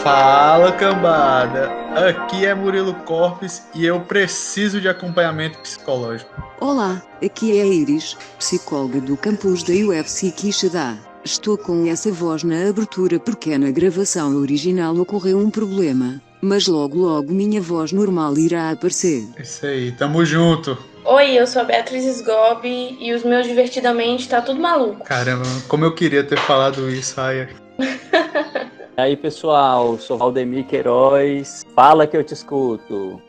Fala, cambada! Aqui é Murilo Corpes e eu preciso de acompanhamento psicológico. Olá, aqui é a Iris, psicóloga do campus da UFC Quixadá. Estou com essa voz na abertura porque na gravação original ocorreu um problema, mas logo minha voz normal irá aparecer. Isso aí, tamo junto. Oi, eu sou a Beatriz Sgobi e os meus Divertidamente tá tudo maluco. Caramba, como eu queria ter falado isso, Aya. E aí, pessoal, sou Valdemir Queiroz. Fala que eu te escuto.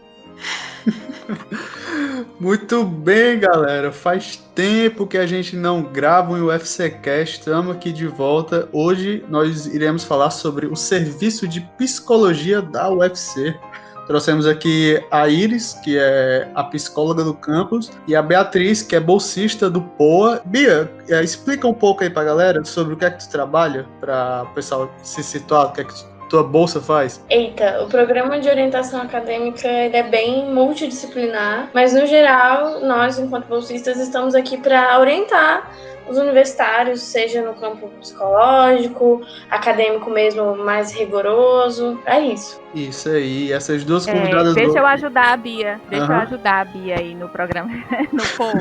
Muito bem, galera. Faz tempo que a gente não grava um UFCcast. Estamos aqui de volta. Hoje nós iremos falar sobre o serviço de psicologia da UFC. Trouxemos aqui a Iris, que é a psicóloga do campus, e a Beatriz, que é bolsista do POA. Bia, explica um pouco aí pra galera sobre o que é que tu trabalha, para o pessoal se situar, o que é que tua bolsa faz. Eita, o programa de orientação acadêmica ele é bem multidisciplinar, mas no geral, nós, enquanto bolsistas, estamos aqui para orientar os universitários, seja no campo psicológico, acadêmico mesmo, mais rigoroso, é isso. Isso aí, essas duas convidadas... Deixa eu ajudar a Bia. Deixa eu Aham. ajudar a Bia aí no programa, no POA,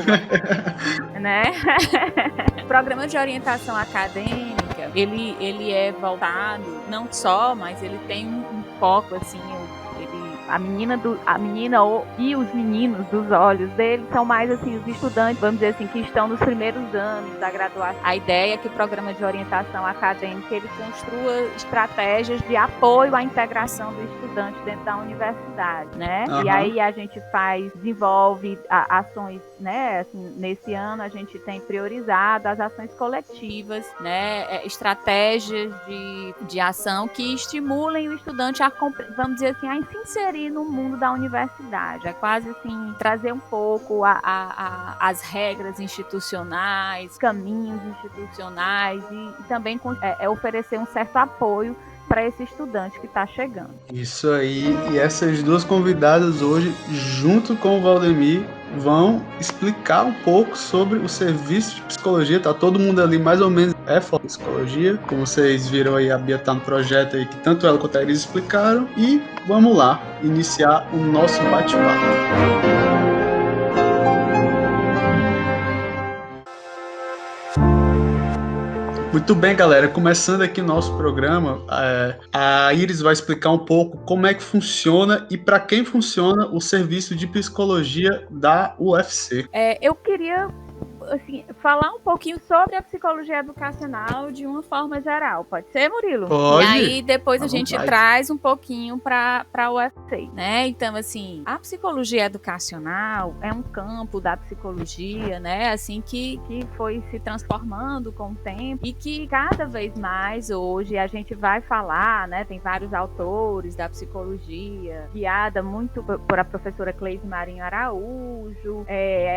né? O programa de orientação acadêmica, ele é voltado, não só, mas ele tem um foco, assim, a menina e os meninos dos olhos dele são mais assim os estudantes, vamos dizer assim, que estão nos primeiros anos da graduação. A ideia é que o programa de orientação acadêmica ele construa estratégias de apoio à integração do estudante dentro da universidade, né? Uhum. E aí a gente desenvolve ações, né? Assim, nesse ano a gente tem priorizado as ações coletivas, né? Estratégias de ação que estimulem o estudante a, vamos dizer assim, a se inserir no mundo da universidade. É quase assim, trazer um pouco as regras institucionais, caminhos institucionais e também oferecer um certo apoio para esse estudante que está chegando. Isso aí, e essas duas convidadas hoje, junto com o Valdemir, vão explicar um pouco sobre o serviço de psicologia. Tá todo mundo ali mais ou menos foco em psicologia. Como vocês viram aí, a Bia tá no projeto aí que tanto ela quanto a Iris explicaram. E vamos lá, iniciar o nosso bate-papo. Muito bem, galera. Começando aqui nosso programa, a Iris vai explicar um pouco como é que funciona e para quem funciona o serviço de psicologia da UFC. Eu queria assim, falar um pouquinho sobre a psicologia educacional de uma forma geral. Pode ser, Murilo? Pode. E aí depois a gente vontade. traz um pouquinho para o UFC, né? Então, assim, a psicologia educacional é um campo da psicologia, né? Assim, que foi se transformando com o tempo e que cada vez mais hoje a gente vai falar, né? Tem vários autores da psicologia, guiada muito por a professora Cleise Marinho Araújo,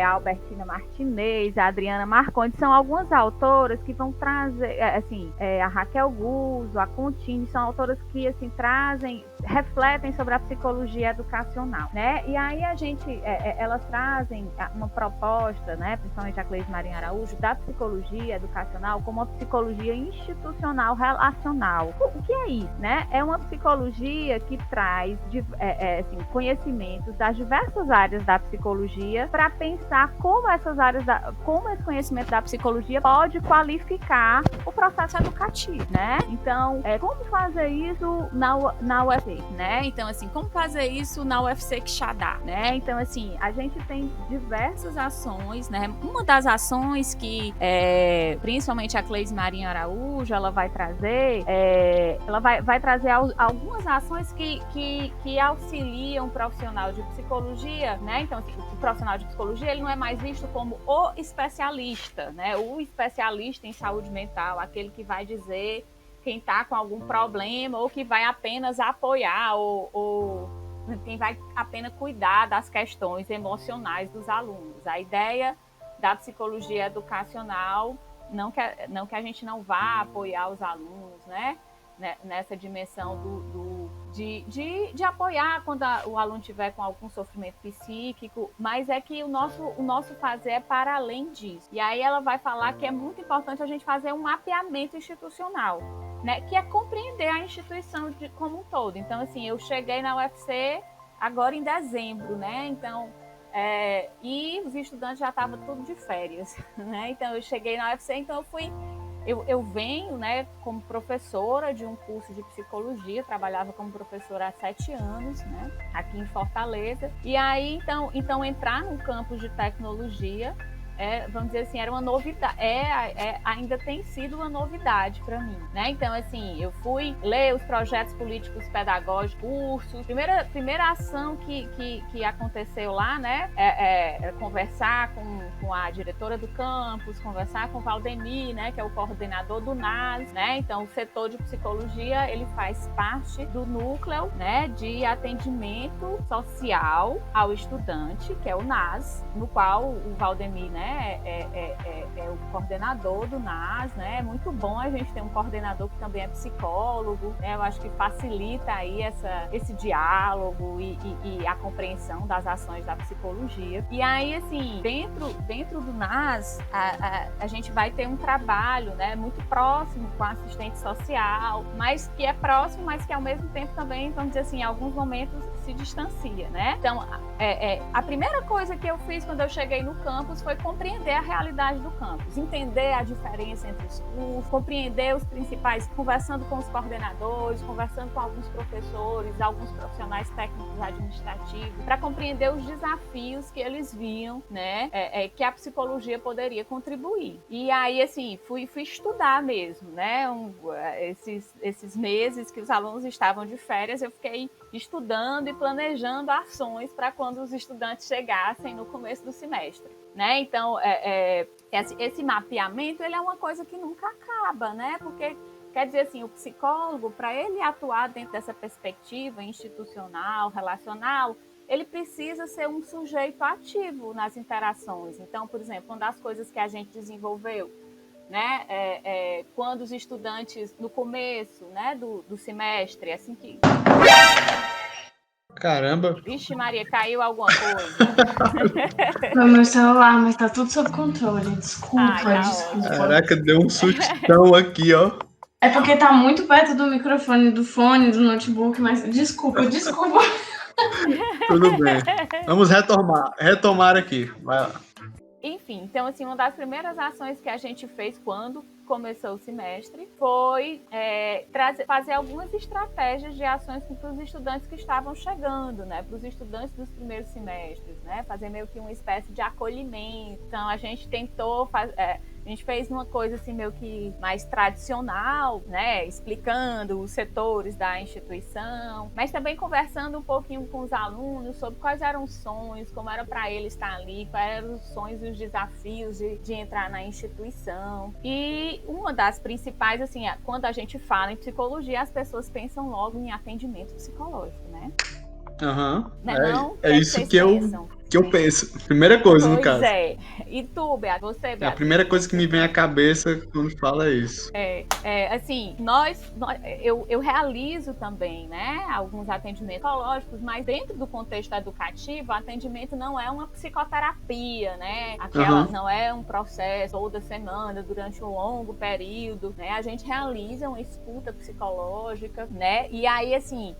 a Albertina Martinez, a Adriana Marcondes, são algumas autoras que vão trazer, assim, a Raquel Guzzo, a Contini, são autoras que, assim, refletem sobre a psicologia educacional, né? E aí elas trazem uma proposta, né, principalmente a Cleise Marinho Araújo, da psicologia educacional como uma psicologia institucional relacional. O que é isso, né? É uma psicologia que traz assim, conhecimentos das diversas áreas da psicologia para pensar como esse conhecimento da psicologia pode qualificar o processo educativo, né? Então, como fazer isso na UFC, né? Então, assim, como fazer isso na UFC Quixadá, né? Então, assim, a gente tem diversas ações, né? Uma das ações que, principalmente a Cleise Marinho Araújo, ela vai trazer, vai trazer algumas ações que auxiliam o profissional de psicologia, né? Então, assim, o profissional de psicologia, ele não é mais visto como o especialista, né? O especialista em saúde mental, aquele que vai dizer quem está com algum problema ou que vai apenas apoiar ou quem vai apenas cuidar das questões emocionais dos alunos. A ideia da psicologia educacional, não que a gente não vá apoiar os alunos, né? nessa dimensão de apoiar quando o aluno tiver com algum sofrimento psíquico, mas é que o nosso fazer é para além disso. E aí ela vai falar que é muito importante a gente fazer um mapeamento institucional, né, que é compreender a instituição como um todo. Então, assim, eu cheguei na UFC agora em dezembro, né? Então, e os estudantes já estavam tudo de férias, né? Então, eu cheguei na UFC, então eu venho, né, como professora de um curso de psicologia, trabalhava como professora há 7 anos, né, aqui em Fortaleza. E aí, então entrar no campus de tecnologia, vamos dizer assim, era uma novidade, ainda tem sido uma novidade para mim, né? Então, assim, eu fui ler os projetos políticos pedagógicos, cursos. Primeira ação que aconteceu lá, né, é conversar com a diretora do campus, conversar com o Valdemir, né, que é o coordenador do NAS, né? Então, o setor de psicologia, ele faz parte do núcleo, né, de atendimento social ao estudante, que é o NAS, no qual o Valdemir, né, é o coordenador do NAS, né? É muito bom a gente ter um coordenador que também é psicólogo, né? Eu acho que facilita aí esse diálogo e a compreensão das ações da psicologia. E aí, assim, dentro do NAS, a gente vai ter um trabalho, né, muito próximo com a assistente social, mas que é próximo, mas que ao mesmo tempo também, vamos dizer assim, em alguns momentos se distancia, né? Então, a primeira coisa que eu fiz quando eu cheguei no campus foi compreender a realidade do campus, entender a diferença entre os cursos, compreender os principais, conversando com os coordenadores, conversando com alguns professores, alguns profissionais técnicos administrativos, para compreender os desafios que eles viam, né, que a psicologia poderia contribuir. E aí, assim, fui estudar mesmo, né, esses meses que os alunos estavam de férias, eu fiquei estudando e planejando ações para quando os estudantes chegassem no começo do semestre, né? Então, esse mapeamento, ele é uma coisa que nunca acaba, né? Porque, quer dizer assim, o psicólogo, para ele atuar dentro dessa perspectiva institucional, relacional, ele precisa ser um sujeito ativo nas interações. Então, por exemplo, uma das coisas que a gente desenvolveu, né, quando os estudantes, no começo, né, do semestre, assim que... Caramba! Vixe, Maria, caiu alguma coisa? Foi meu celular, mas tá tudo sob controle. Desculpa, Tá desculpa. Caraca, deu um sustão aqui, ó. É porque tá muito perto do microfone, do fone, do notebook, mas desculpa. Tudo bem. Vamos retomar aqui. Vai lá. Enfim, então, assim, uma das primeiras ações que a gente fez quando começou o semestre foi fazer algumas estratégias de ações para os estudantes que estavam chegando, né? Para os estudantes dos primeiros semestres, né? Fazer meio que uma espécie de acolhimento. Então, a gente tentou a gente fez uma coisa assim meio que mais tradicional, né? Explicando os setores da instituição, mas também conversando um pouquinho com os alunos sobre quais eram os sonhos, como era para eles estar ali, quais eram os sonhos e os desafios de entrar na instituição. E uma das principais, assim, quando a gente fala em psicologia, as pessoas pensam logo em atendimento psicológico, né? Uhum. Não? É isso que eu penso. Primeira coisa, no caso. Pois é. E tu, Beatriz? Você, Beatriz? A primeira coisa que me vem à cabeça quando fala isso. Assim, eu realizo também, né, alguns atendimentos psicológicos, mas dentro do contexto educativo, o atendimento não é uma psicoterapia, né? Não é um processo toda semana, durante um longo período, né? A gente realiza uma escuta psicológica, né? E aí, assim,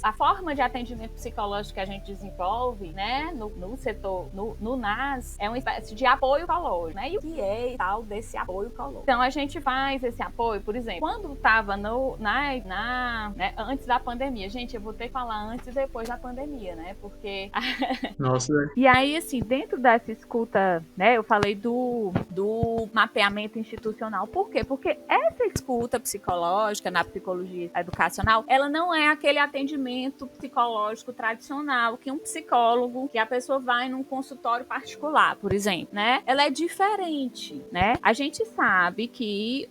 a forma de atendimento psicológico que a gente desenvolve, né, no setor, no NAS, é uma espécie de apoio psicológico, né? E o que é tal desse apoio psicológico? Então, a gente faz esse apoio, por exemplo, quando estava né, antes da pandemia. Gente, eu vou ter que falar antes e depois da pandemia, né? Porque... Nossa. E aí, assim, dentro dessa escuta, né, eu falei do mapeamento institucional. Por quê? Porque essa escuta psicológica na psicologia educacional, ela não é aquele atendimento psicológico tradicional que um psicólogo psicólogo que a pessoa vai num consultório particular, por exemplo, né? Ela é diferente, né? A gente sabe que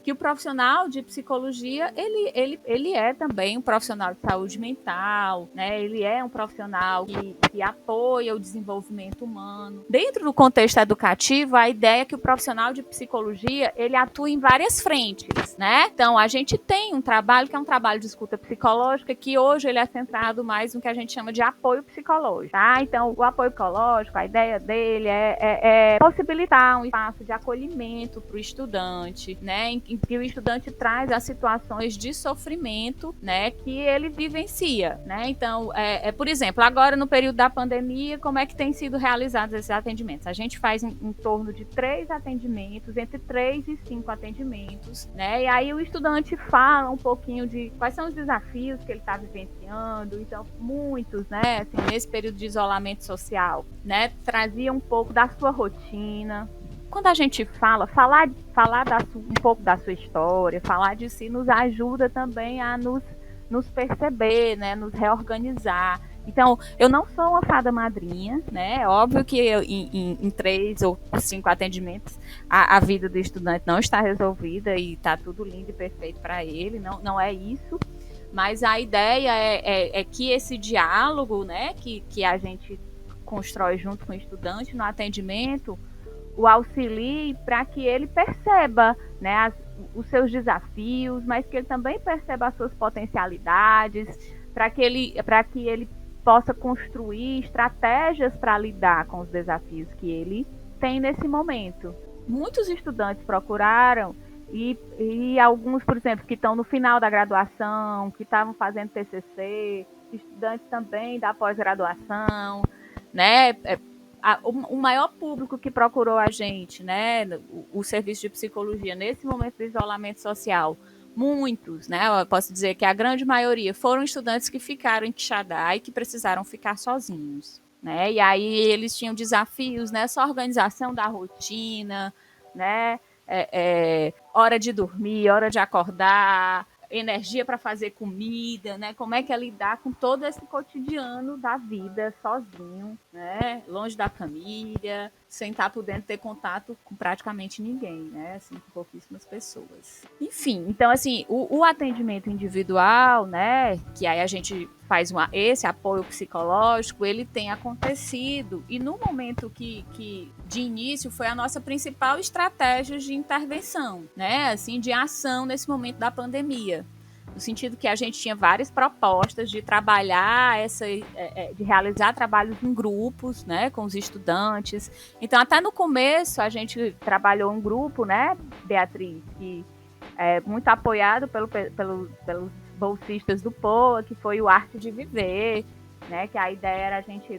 que o profissional de psicologia, ele é também um profissional de saúde mental, né? Ele é um profissional que apoia o desenvolvimento humano. Dentro do contexto educativo, a ideia é que o profissional de psicologia, ele atua em várias frentes, né? Então, a gente tem um trabalho que é um trabalho de escuta psicológica, que hoje ele é centrado mais no que a gente chama de apoio psicológico, tá? Então, o apoio psicológico, a ideia dele é possibilitar um espaço de acolhimento para o estudante, né? Em que o estudante traz as situações de sofrimento, né? Que ele vivencia, né? Então, por exemplo, agora no período da pandemia, como é que tem sido realizados esses atendimentos? A gente faz em torno de 3 atendimentos, entre 3 e 5 atendimentos, né? E aí o estudante fala um pouquinho de quais são os desafios que ele está vivenciando. Então, muitos, né, assim, nesse período de isolamento social, né, trazia um pouco da sua rotina. Quando a gente falar um pouco da sua história, falar de si, nos ajuda também a nos perceber, né, nos reorganizar. Então, eu não sou uma fada madrinha, né? É óbvio que em 3 ou 5 atendimentos a vida do estudante não está resolvida e está tudo lindo e perfeito para ele, não é isso. Mas a ideia é que esse diálogo, né, que a gente constrói junto com o estudante no atendimento, o auxilie para que ele perceba, né, os seus desafios, mas que ele também perceba as suas potencialidades, para que ele possa construir estratégias para lidar com os desafios que ele tem nesse momento. Muitos estudantes procuraram e alguns, por exemplo, que estão no final da graduação, que estavam fazendo TCC, estudantes também da pós-graduação, né? O maior público que procurou a gente, né, o serviço de psicologia nesse momento de isolamento social, muitos, né, eu posso dizer que a grande maioria foram estudantes que ficaram em Quixadá e que precisaram ficar sozinhos, né, e aí eles tinham desafios nessa organização da rotina, né, hora de dormir, hora de acordar, energia para fazer comida, né? Como é que é lidar com todo esse cotidiano da vida sozinho, né? Longe da família, sem estar podendo ter contato com praticamente ninguém, né? Assim, com pouquíssimas pessoas. Enfim, então assim, o atendimento individual, né? Que aí a gente faz esse apoio psicológico, ele tem acontecido e no momento que de início foi a nossa principal estratégia de intervenção, né? Assim, de ação nesse momento da pandemia. No sentido que a gente tinha várias propostas de trabalhar de realizar trabalhos em grupos, né, com os estudantes. Então, até no começo, a gente trabalhou um grupo, né, Beatriz, que é muito apoiado pelos bolsistas do POA, que foi o Arte de Viver, né, que a ideia era a gente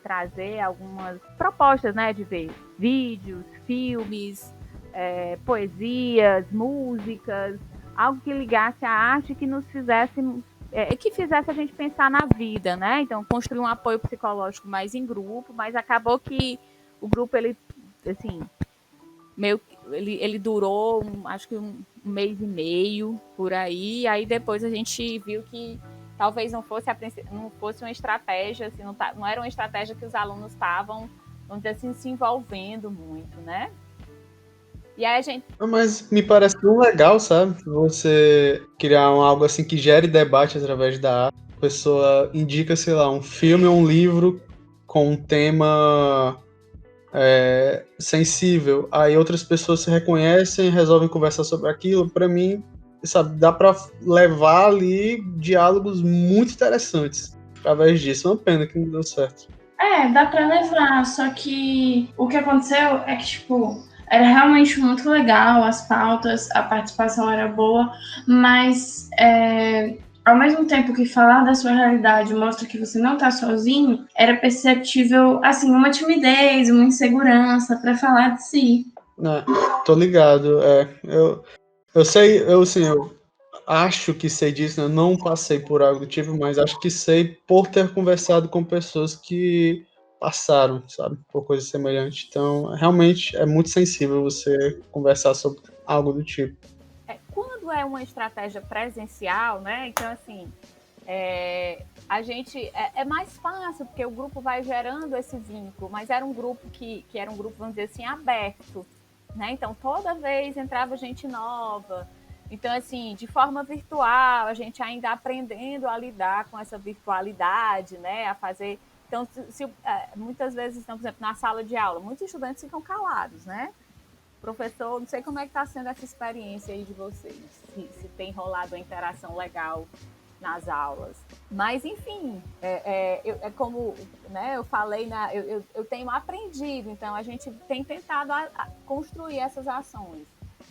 trazer algumas propostas, né, de ver vídeos, filmes, poesias, músicas, algo que ligasse a arte, que nos fizesse, que fizesse a gente pensar na vida, né? Então, construir um apoio psicológico mais em grupo, mas acabou que o grupo, ele, assim, ele durou, acho que um mês e meio, por aí, e aí depois a gente viu que talvez não fosse uma estratégia, assim, não era uma estratégia que os alunos estavam, vamos dizer assim, se envolvendo muito, né? E aí a gente... Mas me parece tão legal, sabe? Você criar algo assim que gere debate através da arte. A pessoa indica, sei lá, um filme ou um livro com um tema sensível. Aí outras pessoas se reconhecem e resolvem conversar sobre aquilo. Para mim, sabe, dá para levar ali diálogos muito interessantes através disso. É uma pena que não deu certo. Dá pra levar, só que o que aconteceu é que, tipo, era realmente muito legal, as pautas, a participação era boa, mas ao mesmo tempo que falar da sua realidade mostra que você não tá sozinho, era perceptível, assim, uma timidez, uma insegurança para falar de si. Tô ligado, eu sei, eu acho que sei disso, né? Eu não passei por algo do tipo, mas acho que sei por ter conversado com pessoas que passaram, sabe, por coisa semelhante. Então, realmente é muito sensível você conversar sobre algo do tipo. Quando é uma estratégia presencial, né? Então, assim, a gente é mais fácil, porque o grupo vai gerando esse vínculo, mas era um grupo que era um grupo, vamos dizer assim, aberto, né? Então, toda vez entrava gente nova. Então, assim, de forma virtual, a gente ainda aprendendo a lidar com essa virtualidade, né? A fazer... Então, muitas vezes, então, por exemplo, na sala de aula, muitos estudantes ficam calados, né? Professor, não sei como é que está sendo essa experiência aí de vocês, se tem rolado uma interação legal nas aulas. Mas, enfim, como, né, eu falei, eu tenho aprendido, então a gente tem tentado construir essas ações.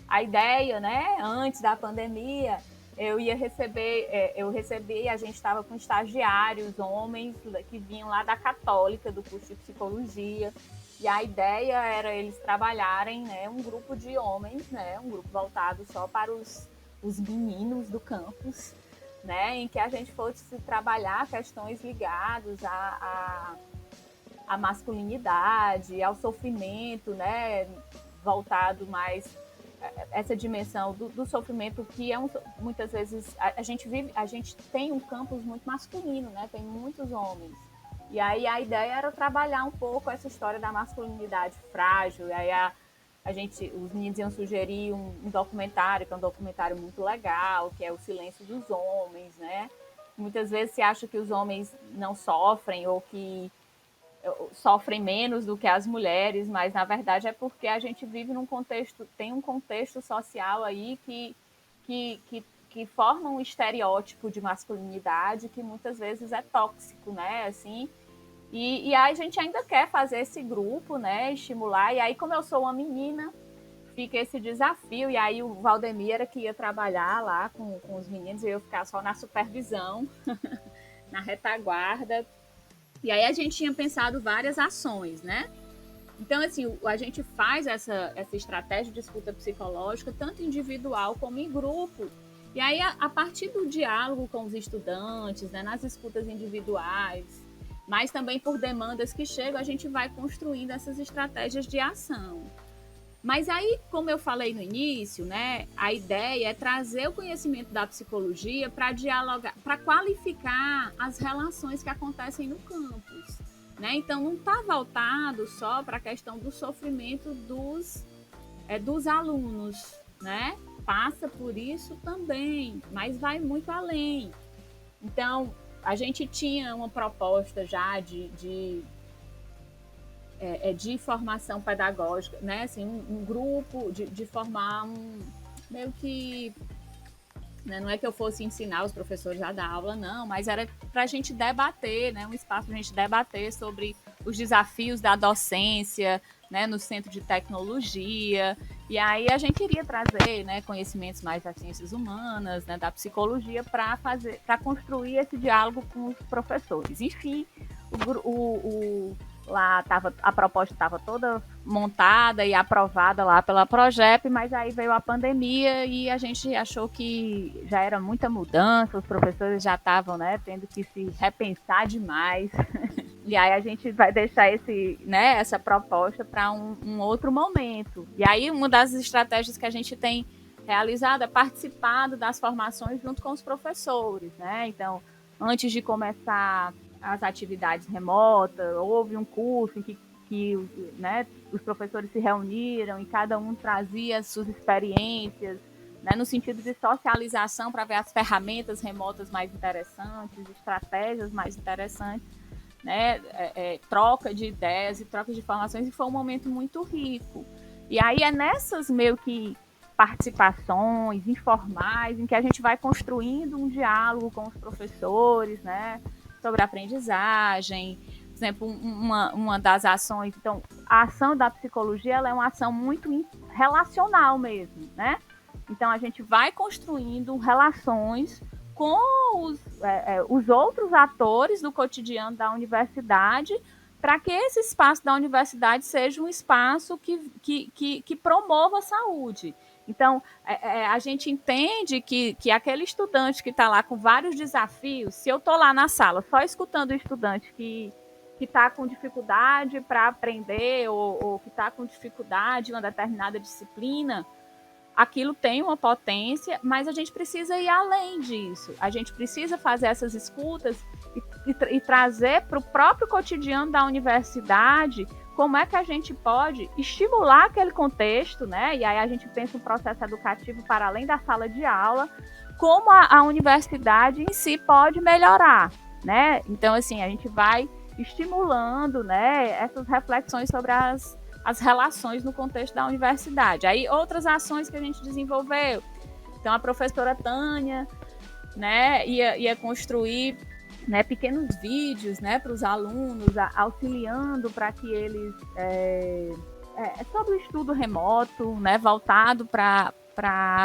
A ideia, né, antes da pandemia, eu recebi, a gente estava com estagiários, homens que vinham lá da Católica, do curso de Psicologia, e a ideia era eles trabalharem, né, um grupo de homens, né, um grupo voltado só para os meninos do campus, né, em que a gente fosse trabalhar questões ligadas à masculinidade, ao sofrimento, né, voltado mais essa dimensão do sofrimento, que muitas vezes a gente tem um campus muito masculino, né, tem muitos homens. E aí a ideia era trabalhar um pouco essa história da masculinidade frágil. E aí os meninos iam sugerir um documentário, que é um documentário muito legal, que é O Silêncio dos Homens, né? Muitas vezes se acha que os homens não sofrem ou que sofrem menos do que as mulheres, mas na verdade é porque a gente vive tem um contexto social aí que forma um estereótipo de masculinidade que muitas vezes é tóxico, né? Assim, e aí a gente ainda quer fazer esse grupo, né? Estimular. E aí, como eu sou uma menina, fica esse desafio. E aí o Valdemir era que ia trabalhar lá com os meninos e eu ia ficar só na supervisão, na retaguarda. E aí a gente tinha pensado várias ações, né? Então, assim, a gente faz essa estratégia de escuta psicológica, tanto individual como em grupo. E aí, a partir do diálogo com os estudantes, né, nas escutas individuais, mas também por demandas que chegam, a gente vai construindo essas estratégias de ação. Mas aí, como eu falei no início, né, a ideia é trazer o conhecimento da psicologia para dialogar, para qualificar as relações que acontecem no campus, né? Então, não está voltado só para a questão do sofrimento dos alunos, né? Passa por isso também, mas vai muito além. Então, a gente tinha uma proposta já de formação pedagógica, né? Assim, um grupo de formar meio que... Né? Não é que eu fosse ensinar os professores a dar aula, não, mas era para a gente debater, né? Um espaço para a gente debater sobre os desafios da docência, né? No centro de tecnologia. E aí a gente iria trazer, né, conhecimentos mais das ciências humanas, né, da psicologia, para construir esse diálogo com os professores. Enfim, lá a proposta estava toda montada e aprovada lá pela Progep, mas aí veio a pandemia e a gente achou que já era muita mudança, os professores já estavam, né, tendo que se repensar demais. E aí a gente vai deixar essa proposta para um outro momento. E aí uma das estratégias que a gente tem realizado é participado das formações junto com os professores, né? Então, antes de começar as atividades remotas, houve um curso em que né, os professores se reuniram e cada um trazia as suas experiências, né, no sentido de socialização para ver as ferramentas remotas mais interessantes, estratégias mais interessantes, né, troca de ideias e troca de informações, e foi um momento muito rico. E aí é nessas meio que participações informais em que a gente vai construindo um diálogo com os professores, né, sobre aprendizagem. Por exemplo, uma das ações, então, a ação da psicologia, ela é uma ação muito relacional mesmo, né? Então, a gente vai construindo relações com os outros atores do cotidiano da universidade, para que esse espaço da universidade seja um espaço que promova a saúde. Então, a gente entende que aquele estudante que está lá com vários desafios, se eu estou lá na sala só escutando o estudante que está com dificuldade para aprender ou que está com dificuldade em uma determinada disciplina, aquilo tem uma potência, mas a gente precisa ir além disso. A gente precisa fazer essas escutas e trazer para o próprio cotidiano da universidade como é que a gente pode estimular aquele contexto, né? E aí a gente pensa um processo educativo para além da sala de aula, como a universidade em si pode melhorar, né? Então, assim, a gente vai estimulando, né, essas reflexões sobre as relações no contexto da universidade. Aí, outras ações que a gente desenvolveu. Então, a professora Tânia, né, ia construir, né, pequenos vídeos, né, para os alunos, auxiliando para que eles... sobre o estudo remoto, né, voltado para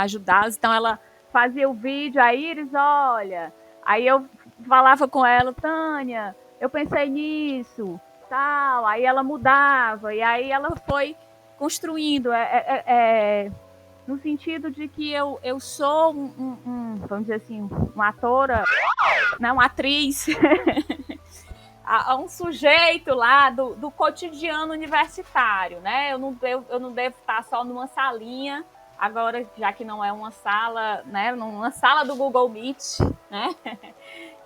ajudá-los. Então, ela fazia o vídeo, a Iris, olha... Aí eu falava com ela, Tânia, eu pensei nisso, tal. Aí ela mudava, e aí ela foi construindo, no sentido de que eu sou vamos dizer assim, uma atora, não, uma atriz, um sujeito lá do cotidiano universitário, né? Eu não devo estar só numa salinha, agora, já que não é uma sala, né? Numa sala do Google Meet, né?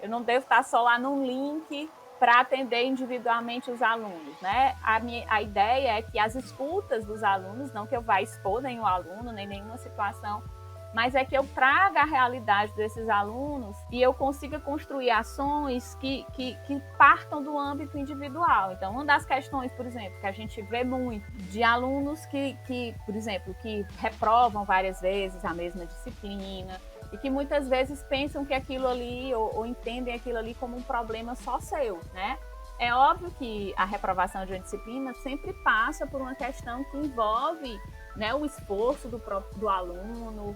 Eu não devo estar só lá num link para atender individualmente os alunos, né? A ideia é que as escutas dos alunos, não que eu vá expor nenhum aluno, nem nenhuma situação, mas é que eu traga a realidade desses alunos e eu consiga construir ações que partam do âmbito individual. Então, uma das questões, por exemplo, que a gente vê muito de alunos que por exemplo, que reprovam várias vezes a mesma disciplina, e que muitas vezes pensam que aquilo ali, ou entendem aquilo ali como um problema só seu, né? É óbvio que a reprovação de uma disciplina sempre passa por uma questão que envolve, né, o esforço do aluno,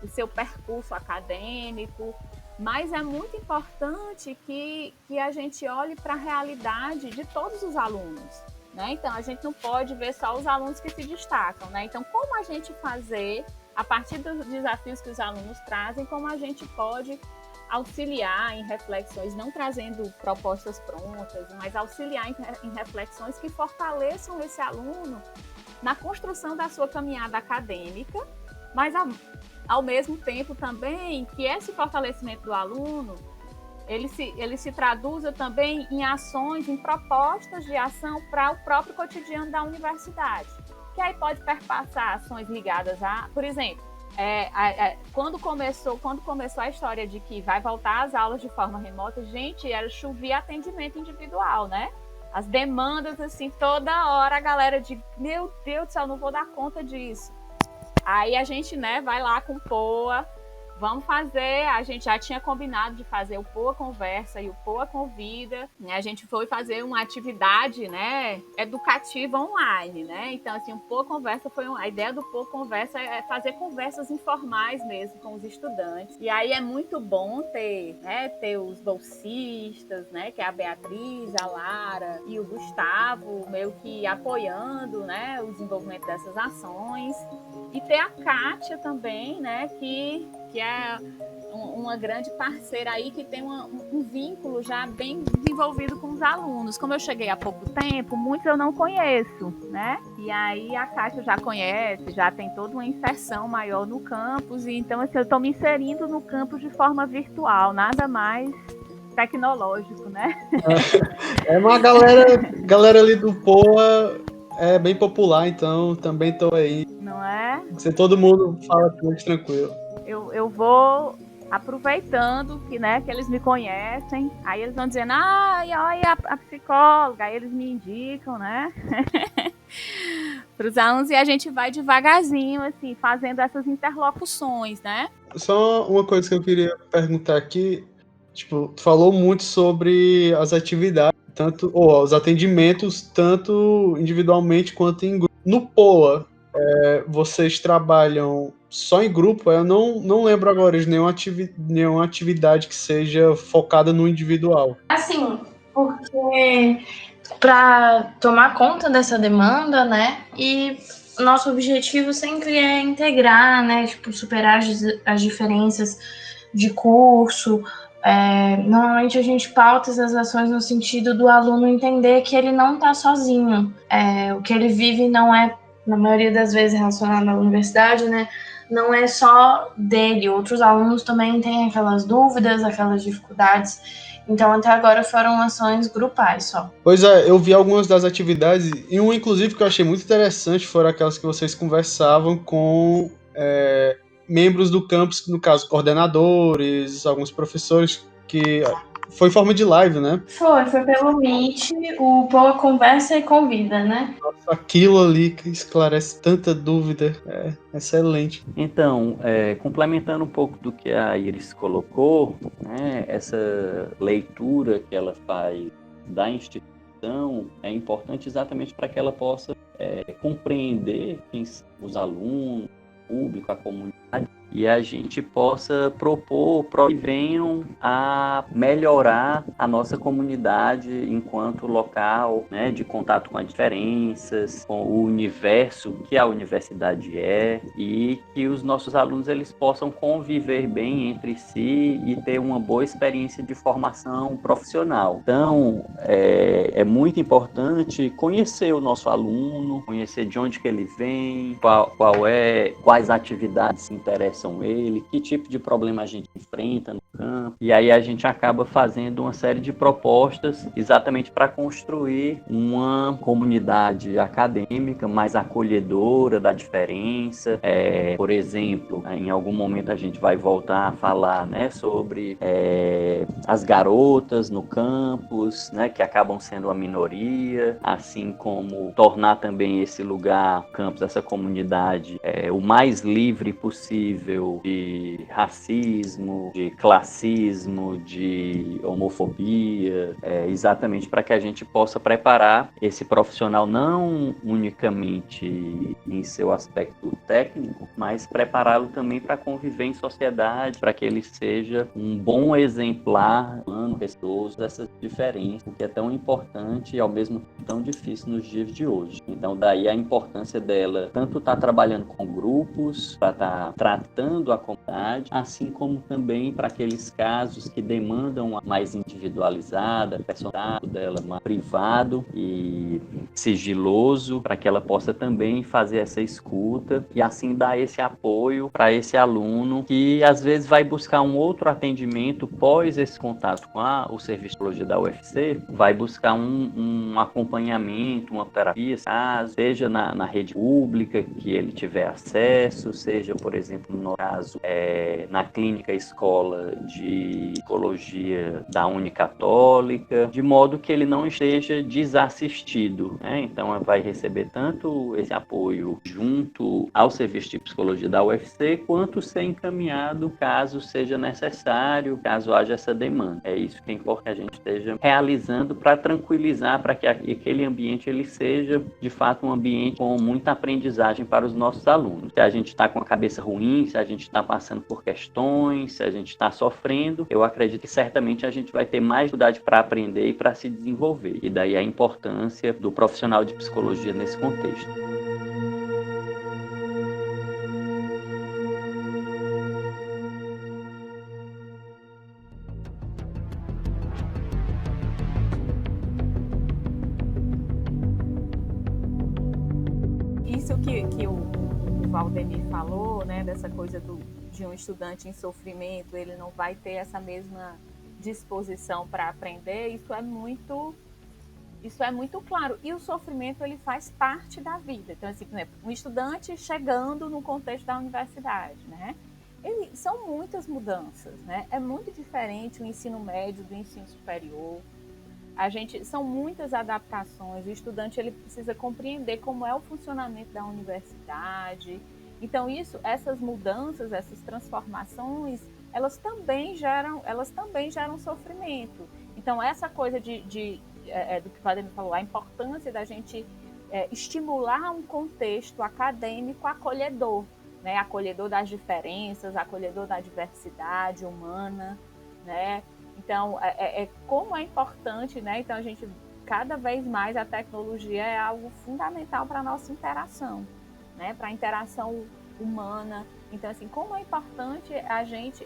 o seu percurso acadêmico, mas é muito importante que a gente olhe para a realidade de todos os alunos, né? Então, a gente não pode ver só os alunos que se destacam, né? Então, como a gente fazer, a partir dos desafios que os alunos trazem, como a gente pode auxiliar em reflexões, não trazendo propostas prontas, mas auxiliar em reflexões que fortaleçam esse aluno na construção da sua caminhada acadêmica, mas ao mesmo tempo também que esse fortalecimento do aluno, ele se traduza também em ações, em propostas de ação para o próprio cotidiano da universidade. Que aí pode perpassar ações ligadas a, por exemplo, quando começou a história de que vai voltar às aulas de forma remota, gente, chovia atendimento individual, né? As demandas, assim, toda hora a galera de, meu Deus do céu, não vou dar conta disso. Aí a gente, né, vai lá com o POA, vamos fazer, a gente já tinha combinado de fazer o POA Conversa e o POA Convida, né? A gente foi fazer uma atividade, né, educativa online, né? Então, assim, o POA Conversa a ideia do POA Conversa é fazer conversas informais mesmo com os estudantes. E aí é muito bom ter os bolsistas, né, que é a Beatriz, a Lara e o Gustavo, meio que apoiando, né, o desenvolvimento dessas ações. E ter a Kátia também, né, que é uma grande parceira aí, que tem um vínculo já bem desenvolvido com os alunos. Como eu cheguei há pouco tempo, muitos eu não conheço, né? E aí a Kátia já conhece, já tem toda uma inserção maior no campus, e então assim, eu estou me inserindo no campus de forma virtual, nada mais tecnológico, né? É uma galera ali do POA é bem popular, então também estou aí. Não é? Todo mundo fala com eles tranquilo. Eu vou aproveitando que, né, que eles me conhecem, aí eles vão dizendo, olha a psicóloga, aí eles me indicam, né, para os alunos, e a gente vai devagarzinho, assim, fazendo essas interlocuções, né. Só uma coisa que eu queria perguntar aqui, tipo, tu falou muito sobre as atividades, os atendimentos, tanto individualmente quanto em grupo. No POA, vocês trabalham só em grupo? Eu não lembro agora de nenhuma atividade que seja focada no individual. Assim, porque para tomar conta dessa demanda, né, e nosso objetivo sempre é integrar, né, tipo, superar as diferenças de curso. Normalmente a gente pauta essas ações no sentido do aluno entender que ele não está sozinho. O que ele vive não é na maioria das vezes relacionado à universidade, né? Não é só dele, outros alunos também têm aquelas dúvidas, aquelas dificuldades. Então, até agora foram ações grupais só. Pois é, eu vi algumas das atividades, e uma, inclusive, que eu achei muito interessante foram aquelas que vocês conversavam com membros do campus, no caso, coordenadores, alguns professores, que foi em forma de live, né? Foi pelo Meet, o Poa conversa e convida, né? Aquilo ali que esclarece tanta dúvida, é excelente. Então, complementando um pouco do que a Iris colocou, né, essa leitura que ela faz da instituição é importante exatamente para que ela possa compreender os alunos, o público, a comunidade, e a gente possa propor que venham a melhorar a nossa comunidade enquanto local, né, de contato com as diferenças, com o universo que a universidade é, e que os nossos alunos eles possam conviver bem entre si e ter uma boa experiência de formação profissional. Então, é muito importante conhecer o nosso aluno, conhecer de onde que ele vem, quais atividades interessam ele, que tipo de problema a gente enfrenta no campo, e aí a gente acaba fazendo uma série de propostas exatamente para construir uma comunidade acadêmica mais acolhedora da diferença. Por exemplo, em algum momento a gente vai voltar a falar, né, sobre as garotas no campus, né, que acabam sendo a minoria, assim como tornar também esse lugar, o campus, essa comunidade, o mais livre possível de racismo, de classismo, de homofobia, exatamente para que a gente possa preparar esse profissional não unicamente em seu aspecto técnico, mas prepará-lo também para conviver em sociedade, para que ele seja um bom exemplar, humano, respeitoso dessas diferenças, que é tão importante e ao mesmo tempo tão difícil nos dias de hoje. Então daí a importância dela tanto estar trabalhando com grupos, para estar tratando a comunidade, assim como também para aqueles casos que demandam a mais individualizada, personalizado dela, mais privado e sigiloso, para que ela possa também fazer essa escuta e assim dar esse apoio para esse aluno que às vezes vai buscar um outro atendimento pós esse contato com o serviço de psicologia da UFC, vai buscar um acompanhamento, uma terapia, seja na rede pública que ele tiver acesso, seja, por exemplo, no caso, na clínica escola de psicologia da Unicatólica, de modo que ele não esteja desassistido, né? Então vai receber tanto esse apoio junto ao serviço de psicologia da UFC, quanto ser encaminhado caso seja necessário, caso haja essa demanda. É isso que é importante que a gente esteja realizando para tranquilizar, para que aquele ambiente ele seja de fato um ambiente com muita aprendizagem para os nossos alunos. Se a gente está com a cabeça ruim, se a gente está passando por questões, se a gente está sofrendo, eu acredito que certamente a gente vai ter mais dificuldade para aprender e para se desenvolver. E daí a importância do profissional de psicologia nesse contexto. Isso que o Valdemir falou, né, dessa coisa de um estudante em sofrimento, ele não vai ter essa mesma disposição para aprender, isso é muito claro. E o sofrimento, ele faz parte da vida. Então, assim, por exemplo, um estudante chegando no contexto da universidade, né, são muitas mudanças, né? É muito diferente o ensino médio do ensino superior. São muitas adaptações. O estudante ele precisa compreender como é o funcionamento da universidade. Então essas mudanças, essas transformações, elas também geram sofrimento. Então essa coisa do que o Valdemir falou, a importância da gente estimular um contexto acadêmico acolhedor, né? Acolhedor das diferenças, acolhedor da diversidade humana, né? Então, como é importante, né? Então, cada vez mais a tecnologia é algo fundamental para a nossa interação, né? Para a interação humana. Então, assim, como é importante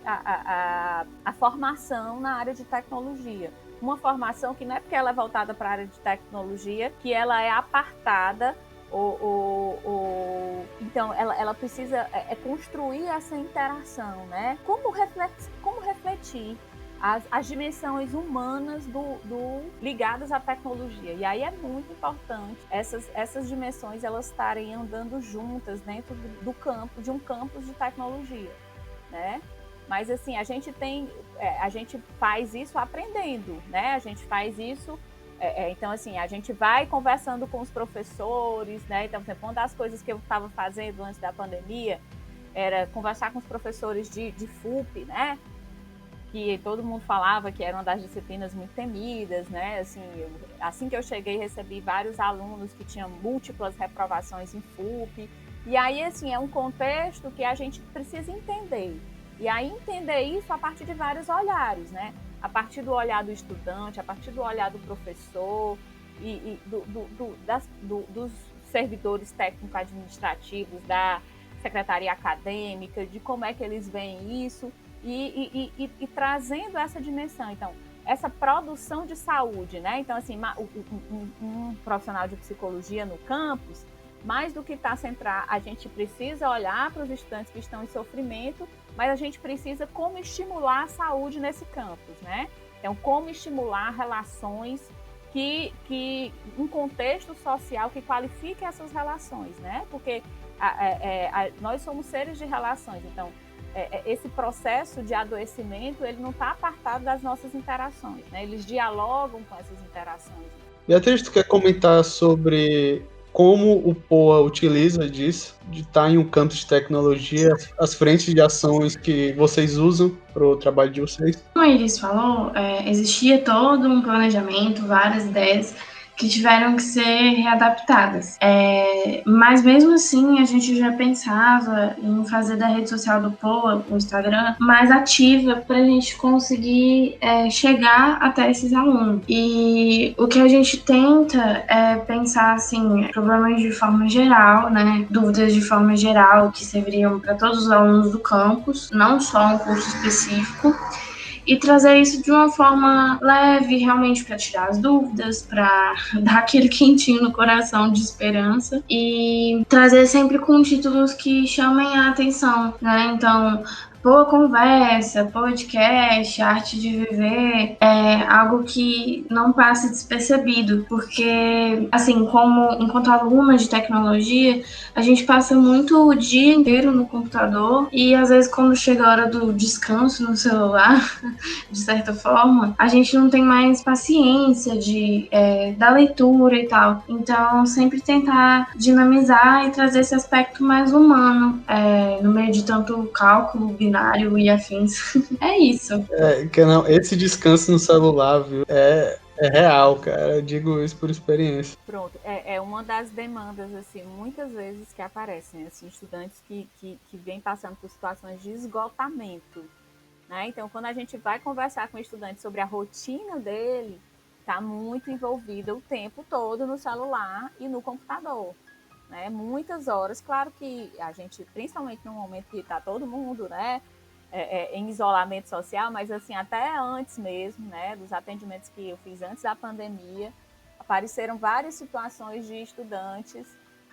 a formação na área de tecnologia. Uma formação que não é porque ela é voltada para a área de tecnologia, que ela é apartada Então, ela precisa construir essa interação, né? Como refletir as dimensões humanas ligadas à tecnologia. E aí é muito importante essas dimensões elas estarem andando juntas dentro de um campus de tecnologia, né? Mas assim, a gente faz isso aprendendo, né? A gente faz isso então, assim, a gente vai conversando com os professores, né? Então, por exemplo, uma das coisas que eu estava fazendo antes da pandemia era conversar com os professores de FUP, né? Que todo mundo falava que era uma das disciplinas muito temidas, né? Assim que eu cheguei, recebi vários alunos que tinham múltiplas reprovações em FUP. E aí, assim, é um contexto que a gente precisa entender. E aí, entender isso a partir de vários olhares, né? A partir do olhar do estudante, a partir do olhar do professor e dos servidores técnico-administrativos, da secretaria acadêmica, de como é que eles veem isso e trazendo essa dimensão. Então, essa produção de saúde, né? Então, assim, um profissional de psicologia no campus, mais do que estar centrado, a gente precisa olhar para os estudantes que estão em sofrimento, mas a gente precisa como estimular a saúde nesse campus, né? Então, como estimular relações um contexto social que qualifique essas relações, né? Porque nós somos seres de relações, então esse processo de adoecimento, ele não está apartado das nossas interações, né? Eles dialogam com essas interações. Beatriz, tu quer comentar sobre como o POA utiliza disso, de estar em um campo de tecnologia, as frentes de ações que vocês usam para o trabalho de vocês? Como a Iris falou, existia todo um planejamento, várias ideias que tiveram que ser readaptadas. Mas mesmo assim, a gente já pensava em fazer da rede social do POA, o Instagram, mais ativa para a gente conseguir chegar até esses alunos. E o que a gente tenta é pensar assim, problemas de forma geral, né? Dúvidas de forma geral que serviriam para todos os alunos do campus, não só um curso específico. E trazer isso de uma forma leve, realmente para tirar as dúvidas, para dar aquele quentinho no coração de esperança e trazer sempre com títulos que chamem a atenção, né? Então, boa conversa, podcast, arte de viver, é algo que não passe despercebido, porque, assim, enquanto aluna de tecnologia, a gente passa muito o dia inteiro no computador e, às vezes, quando chega a hora do descanso no celular, de certa forma, a gente não tem mais paciência da leitura e tal. Então, sempre tentar dinamizar e trazer esse aspecto mais humano no meio de tanto cálculo binário e afins. É isso. Esse descanso no celular, viu? É real, cara. Eu digo isso por experiência. Pronto, é uma das demandas, assim, muitas vezes que aparecem, assim, estudantes que vêm passando por situações de esgotamento, né? Então, quando a gente vai conversar com o estudante sobre a rotina dele, está muito envolvida o tempo todo no celular e no computador, né? Muitas horas, claro que a gente, principalmente no momento que está todo mundo, né, em isolamento social, mas assim, até antes mesmo, né, dos atendimentos que eu fiz antes da pandemia, apareceram várias situações de estudantes,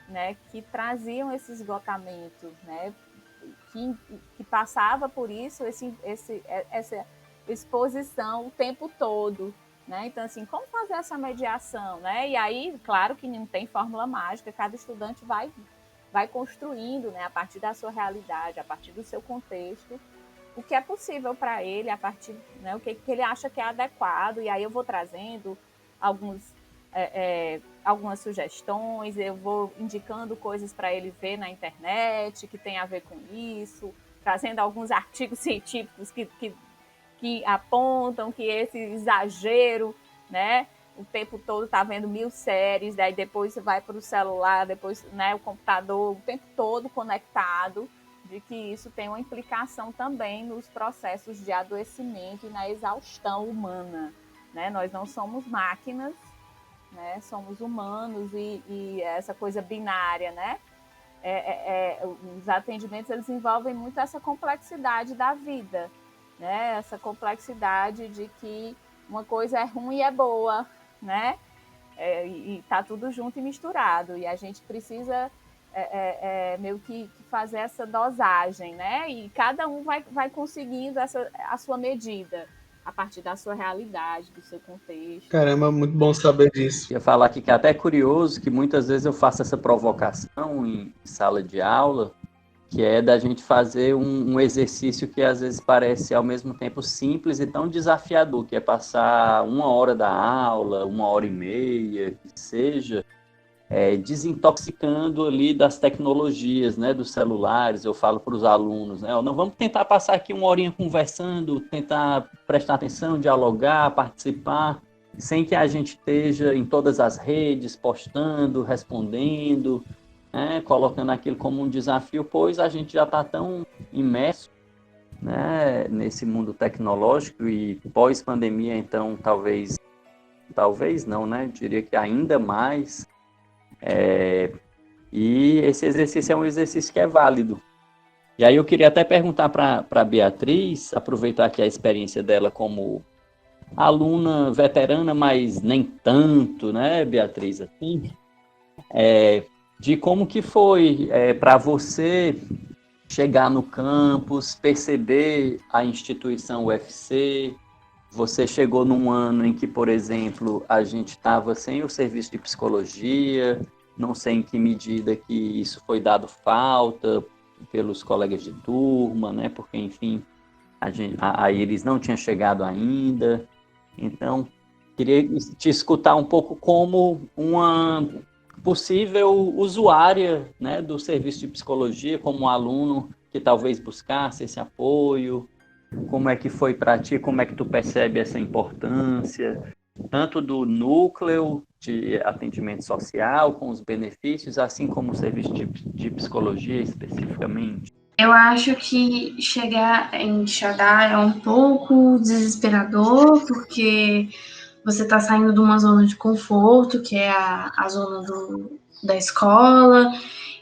né, que traziam esse esgotamento, né, que passava por isso, essa exposição o tempo todo, né? Então, assim, como fazer essa mediação, né? E aí, claro que não tem fórmula mágica, cada estudante vai construindo, né, a partir da sua realidade, a partir do seu contexto, o que é possível para ele, a partir, né, o que ele acha que é adequado, e aí eu vou trazendo algumas sugestões, eu vou indicando coisas para ele ver na internet que tem a ver com isso, trazendo alguns artigos científicos que apontam que esse exagero, né, o tempo todo está vendo 1000 séries, daí depois você vai para o celular, depois, né, o computador, o tempo todo conectado, de que isso tem uma implicação também nos processos de adoecimento e na exaustão humana, né? Nós não somos máquinas, né? Somos humanos e essa coisa binária, né? Os atendimentos, eles envolvem muito essa complexidade da vida, né? Essa complexidade de que uma coisa é ruim e é boa, né? e tá tudo junto e misturado, e a gente precisa meio que fazer essa dosagem, né? E cada um vai conseguindo a sua medida, a partir da sua realidade, do seu contexto. Caramba, muito bom saber disso. Eu ia falar aqui que é até curioso que muitas vezes eu faço essa provocação em sala de aula, que é da gente fazer um exercício que às vezes parece ao mesmo tempo simples e tão desafiador, que é passar 1 hora da aula, 1 hora e meia, que seja, desintoxicando ali das tecnologias, né, dos celulares. Eu falo para os alunos, né, não vamos tentar passar aqui 1 horinha conversando, tentar prestar atenção, dialogar, participar, sem que a gente esteja em todas as redes, postando, respondendo, né, colocando aquilo como um desafio, pois a gente já está tão imerso, né, nesse mundo tecnológico e pós-pandemia, então talvez não, né, diria que ainda mais. E esse exercício é um exercício que é válido. E aí eu queria até perguntar para a Beatriz, aproveitar aqui a experiência dela como aluna veterana, mas nem tanto, né, Beatriz, assim, de como que foi para você chegar no campus, perceber a instituição UFC. Você chegou num ano em que, por exemplo, a gente estava sem o serviço de psicologia, não sei em que medida que isso foi dado falta pelos colegas de turma, né? Porque, enfim, a Iris não tinha chegado ainda. Então, queria te escutar um pouco como uma possível usuária, né, do serviço de psicologia, como um aluno que talvez buscasse esse apoio. Como é que foi para ti? Como é que tu percebe essa importância, tanto do núcleo de atendimento social, com os benefícios, assim como o serviço de psicologia especificamente? Eu acho que chegar em Quixadá é um pouco desesperador, porque você está saindo de uma zona de conforto, que é a zona da escola,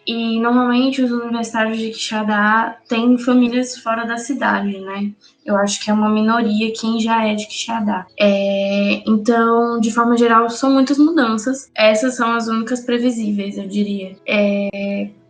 e normalmente os universitários de Quixadá têm famílias fora da cidade, né? Eu acho que é uma minoria quem já é de Quixadá. Então, de forma geral, são muitas mudanças. Essas são as únicas previsíveis, eu diria.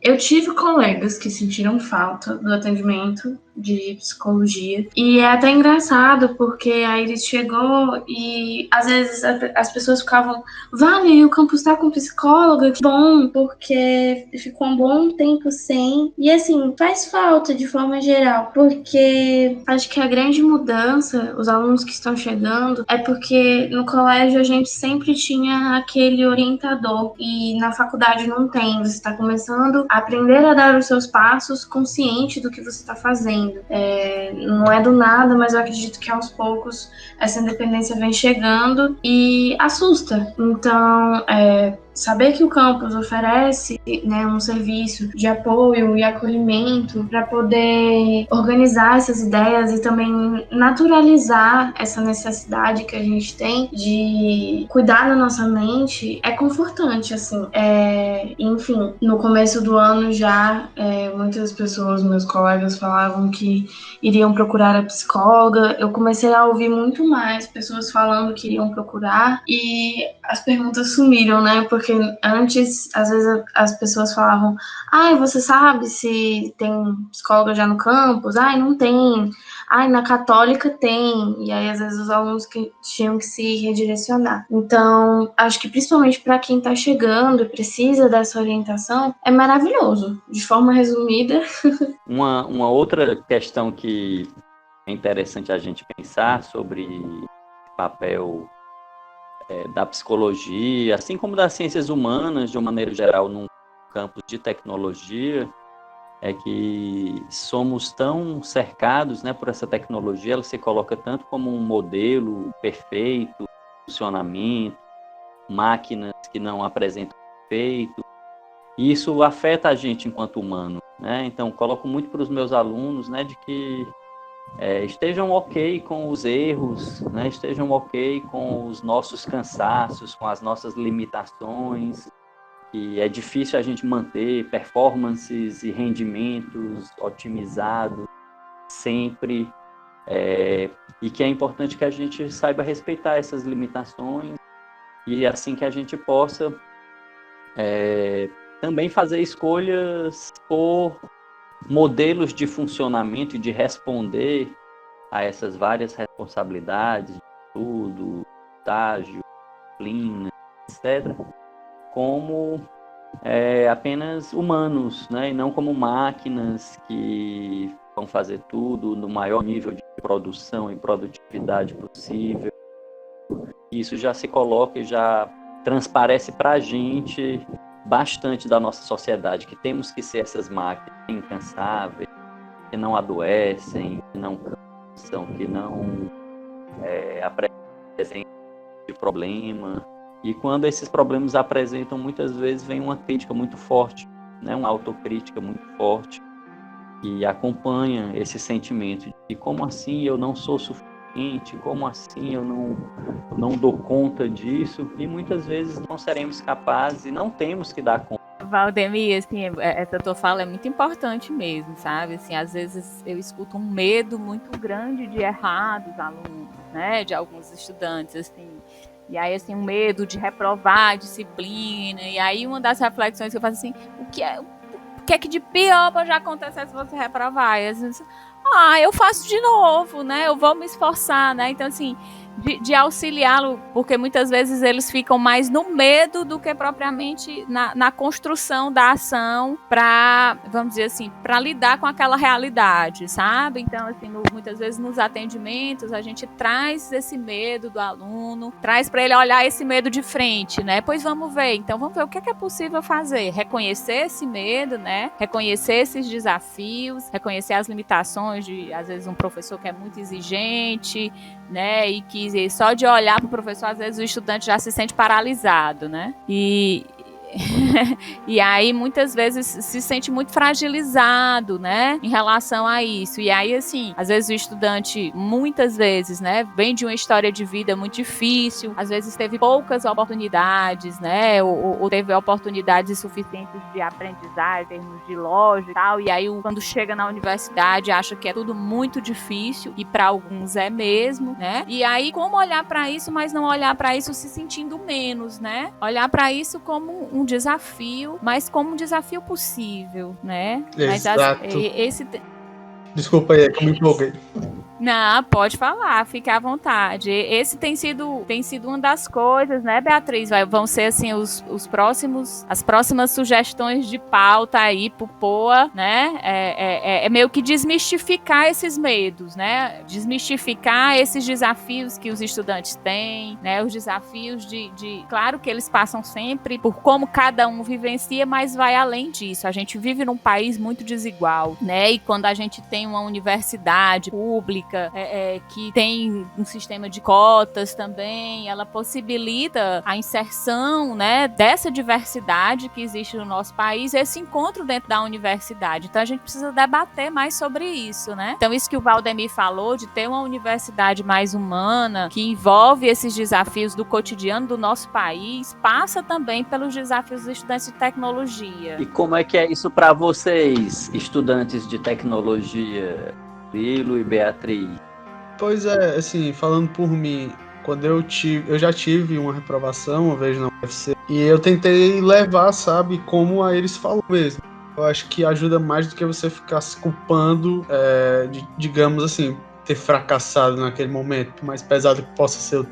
Eu tive colegas que sentiram falta do atendimento de psicologia. E é até engraçado, porque a Iris chegou e às vezes as pessoas ficavam, vale, o campus tá com psicóloga, que bom, porque ficou um bom tempo sem. E assim, faz falta de forma geral, porque acho que a grande mudança, os alunos que estão chegando, é porque no colégio a gente sempre tinha aquele orientador e na faculdade não tem. Você está começando a aprender a dar os seus passos consciente do que você está fazendo. Não é do nada, mas eu acredito que aos poucos essa independência vem chegando e assusta. Então, saber que o campus oferece, né, um serviço de apoio e acolhimento para poder organizar essas ideias e também naturalizar essa necessidade que a gente tem de cuidar da nossa mente é confortante, assim. Enfim, no começo do ano já muitas pessoas, meus colegas, falavam que iriam procurar a psicóloga. Eu comecei a ouvir muito mais pessoas falando que iriam procurar e as perguntas sumiram, né? Porque antes, às vezes, as pessoas falavam, você sabe se tem psicóloga já no campus? Não tem. Na católica tem. E aí, às vezes, os alunos que tinham que se redirecionar. Então, acho que principalmente para quem está chegando e precisa dessa orientação, é maravilhoso. De forma resumida. Uma outra questão que é interessante a gente pensar sobre o papel da psicologia, assim como das ciências humanas, de uma maneira geral, num campo de tecnologia, é que somos tão cercados, né, por essa tecnologia. Ela se coloca tanto como um modelo perfeito, funcionamento, máquinas que não apresentam defeito, e isso afeta a gente enquanto humano, né? Então, coloco muito para os meus alunos, né, de que estejam ok com os erros, né? Estejam ok com os nossos cansaços, com as nossas limitações, que é difícil a gente manter performances e rendimentos otimizados sempre, e que é importante que a gente saiba respeitar essas limitações e assim que a gente possa também fazer escolhas por modelos de funcionamento e de responder a essas várias responsabilidades, estudo, estágio, disciplina, etc., como apenas humanos, né? E não como máquinas que vão fazer tudo no maior nível de produção e produtividade possível. Isso já se coloca e já transparece para a gente bastante da nossa sociedade, que temos que ser essas máquinas incansáveis, que não adoecem, que não cansam, que não apresentam de problema. E quando esses problemas apresentam, muitas vezes vem uma crítica muito forte, né? Uma autocrítica muito forte, que acompanha esse sentimento de como assim eu não sou suficiente, como assim eu não dou conta disso, e muitas vezes não seremos capazes e não temos que dar conta. Valdemir, assim, essa tua fala é muito importante mesmo, sabe? Assim, às vezes eu escuto um medo muito grande de errar dos alunos, né? De alguns estudantes, assim. E aí, assim, um medo de reprovar a disciplina. E aí, uma das reflexões que eu faço assim, o que é que de pior pode acontecer se você reprovar? E às vezes, eu faço de novo, né? Eu vou me esforçar, né? Então, assim, de auxiliá-lo, porque muitas vezes eles ficam mais no medo do que propriamente na construção da ação para, vamos dizer assim, para lidar com aquela realidade, sabe? Então, assim, muitas vezes nos atendimentos a gente traz esse medo do aluno, traz para ele olhar esse medo de frente, né? Pois vamos ver, então vamos ver o que é possível fazer, reconhecer esse medo, né? Reconhecer esses desafios, reconhecer as limitações de, às vezes, um professor que é muito exigente, né, e que só de olhar para o professor, às vezes o estudante já se sente paralisado, né, e aí muitas vezes se sente muito fragilizado, né, em relação a isso. E aí, assim, às vezes o estudante, muitas vezes, né, vem de uma história de vida muito difícil, às vezes teve poucas oportunidades, né, ou teve oportunidades suficientes de aprendizagem, em termos de lógica e tal, e aí quando chega na universidade acha que é tudo muito difícil, e para alguns é mesmo, né, e aí como olhar para isso, mas não olhar para isso se sentindo menos, né, olhar para isso como um desafio, mas como um desafio possível, né? Exato. Mas Desculpa aí, é que eu me empolguei. Não, pode falar, fique à vontade. Esse tem sido uma das coisas, né, Beatriz? Vão ser, assim, as próximas sugestões de pauta aí pro POA, né? É meio que desmistificar esses medos, né? Desmistificar esses desafios que os estudantes têm, né? Os desafios claro que eles passam sempre por como cada um vivencia, mas vai além disso. A gente vive num país muito desigual, né? E quando a gente tem uma universidade pública que tem um sistema de cotas também, ela possibilita a inserção, né, dessa diversidade que existe no nosso país, esse encontro dentro da universidade. Então a gente precisa debater mais sobre isso, né? Então isso que o Valdemir falou, de ter uma universidade mais humana, que envolve esses desafios do cotidiano do nosso país, passa também pelos desafios dos estudantes de tecnologia. E como é que é isso para vocês, estudantes de tecnologia? Lilo e Beatriz. Pois é, assim, falando por mim, quando eu já tive uma reprovação uma vez na UFC, e eu tentei levar, sabe, como a Iris falou mesmo. Eu acho que ajuda mais do que você ficar se culpando, digamos assim, ter fracassado naquele momento, por mais pesado que possa ser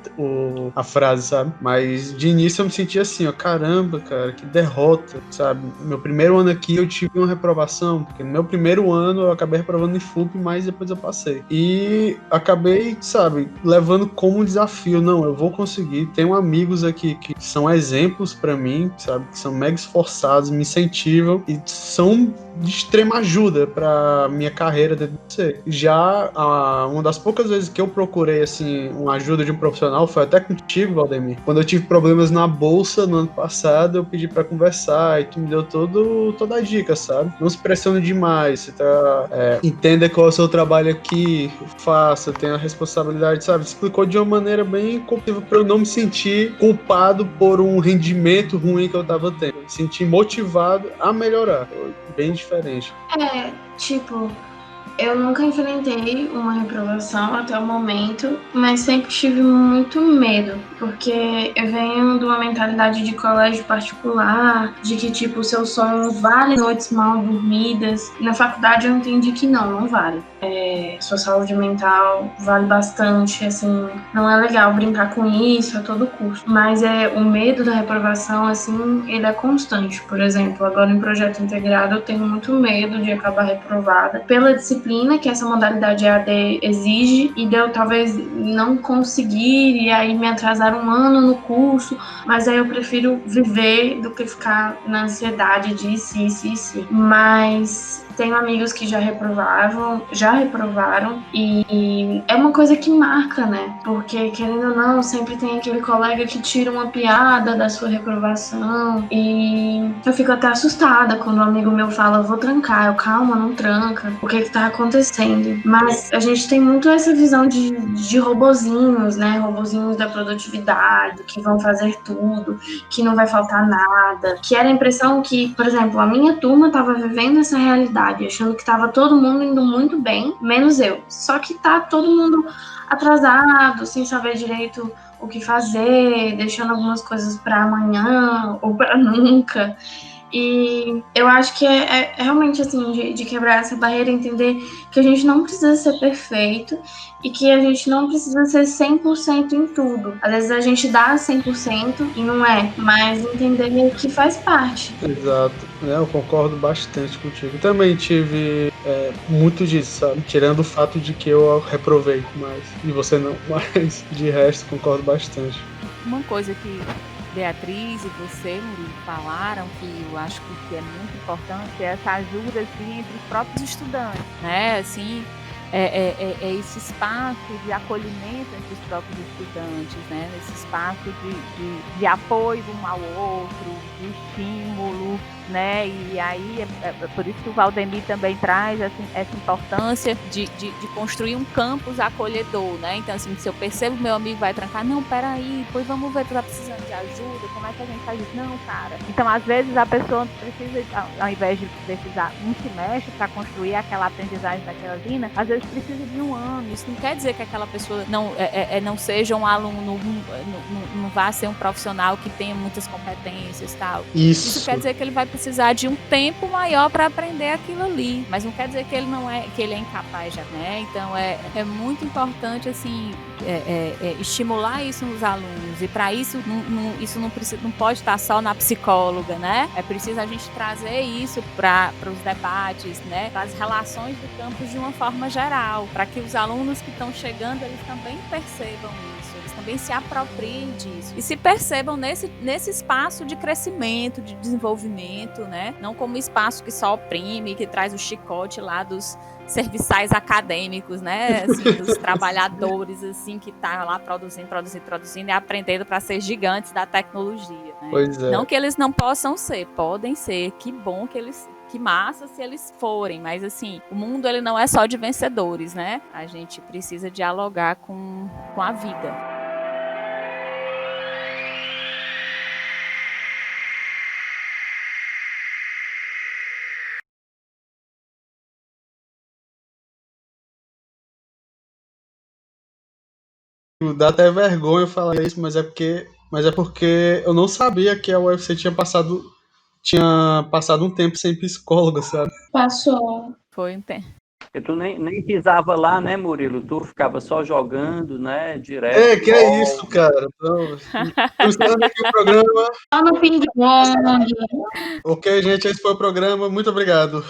a frase, sabe? Mas de início eu me senti assim, ó, caramba, cara, que derrota, sabe? Meu primeiro ano aqui eu tive uma reprovação, porque no meu primeiro ano eu acabei reprovando em FUP, mas depois eu passei. E acabei, sabe, levando como um desafio, não, eu vou conseguir. Tenho amigos aqui que são exemplos pra mim, sabe? Que são mega esforçados, me incentivam e são de extrema ajuda pra minha carreira dentro do C. Já uma das poucas vezes que eu procurei, assim, uma ajuda de um profissional foi até contigo, Valdemir. Quando eu tive problemas na bolsa no ano passado, eu pedi pra conversar e tu me deu toda a dica, sabe? Não se pressione demais, você entenda qual é o seu trabalho aqui, faça, tenha a responsabilidade, sabe? Explicou de uma maneira bem compreensível pra eu não me sentir culpado por um rendimento ruim que eu tava tendo. Me sentir motivado a melhorar. Foi bem diferente. Eu nunca enfrentei uma reprovação até o momento, mas sempre tive muito medo, porque eu venho de uma mentalidade de colégio particular, de que, tipo, o seu sonho vale noites mal dormidas. Na faculdade eu entendi que não vale. Sua saúde mental vale bastante, assim, não é legal brincar com isso a todo custo. Mas o medo da reprovação, assim, ele é constante. Por exemplo, agora em projeto integrado eu tenho muito medo de acabar reprovada pela disciplina que essa modalidade EAD exige e de eu talvez não conseguir e aí me atrasar um ano no curso, mas aí eu prefiro viver do que ficar na ansiedade de se. Mas tenho amigos que já reprovaram e é uma coisa que marca, né? Porque, querendo ou não, sempre tem aquele colega que tira uma piada da sua reprovação e eu fico até assustada quando um amigo meu fala, vou trancar. Eu, calma, não tranca. O que tá acontecendo? Mas a gente tem muito essa visão de robozinhos, né? Robozinhos da produtividade, que vão fazer tudo, que não vai faltar nada. Que era a impressão que, por exemplo, a minha turma tava vivendo essa realidade, achando que tava todo mundo indo muito bem, menos eu. Só que tá todo mundo atrasado, sem saber direito o que fazer, deixando algumas coisas para amanhã ou para nunca. E eu acho que é realmente assim, de quebrar essa barreira, entender que a gente não precisa ser perfeito e que a gente não precisa ser 100% em tudo. Às vezes a gente dá 100% e não é, mas entender que faz parte. Exato, eu concordo bastante contigo. Também tive muito disso, sabe? Tirando o fato de que eu reprovei, e você não, mas de resto concordo bastante. Uma coisa que Beatriz e você, Murilo, falaram que eu acho que é muito importante é essa ajuda assim, entre os próprios estudantes, né? Assim, esse espaço de acolhimento entre os próprios estudantes, né? Esse espaço de apoio um ao outro, de estímulo, né? E aí é por isso que o Valdemir também traz assim, essa importância de construir um campus acolhedor, né? Então, assim, se eu percebo que meu amigo vai trancar, não, peraí, pois vamos ver, tu tá precisando de ajuda, como é que a gente faz isso? Não, cara. Então, às vezes, a pessoa precisa, ao invés de precisar um semestre para construir aquela aprendizagem daquela linha, às vezes precisa de um ano. Isso não quer dizer que aquela pessoa não seja um aluno, não vá ser um profissional que tenha muitas competências e tal. Isso quer dizer que ele vai precisar de um tempo maior para aprender aquilo ali, mas não quer dizer que ele é incapaz já, né? Então é muito importante assim estimular isso nos alunos e para isso isso não pode estar só na psicóloga, né? É preciso a gente trazer isso para os debates, né? Para as relações do campus de uma forma geral, para que os alunos que estão chegando eles também percebam isso. Eles também se apropriem disso e se percebam nesse espaço de crescimento, de desenvolvimento, né? Não como espaço que só oprime, que traz o chicote lá dos serviçais acadêmicos, né? Assim, dos trabalhadores assim que tá lá produzindo e aprendendo para ser gigantes da tecnologia, né? Pois é. Não que eles não possam ser, podem ser, que bom que eles que massa se eles forem, mas assim, o mundo ele não é só de vencedores, né? A gente precisa dialogar com a vida. Dá até vergonha falar isso, mas é porque eu não sabia que a UFC tinha passado um tempo sem psicóloga, sabe? Passou. Foi um tempo. Porque tu nem pisava lá, né, Murilo? Tu ficava só jogando, né, direto. Que é isso, cara. Então, encerrando aqui o programa. Só no ping-pong. Ok, gente, esse foi o programa. Muito obrigado.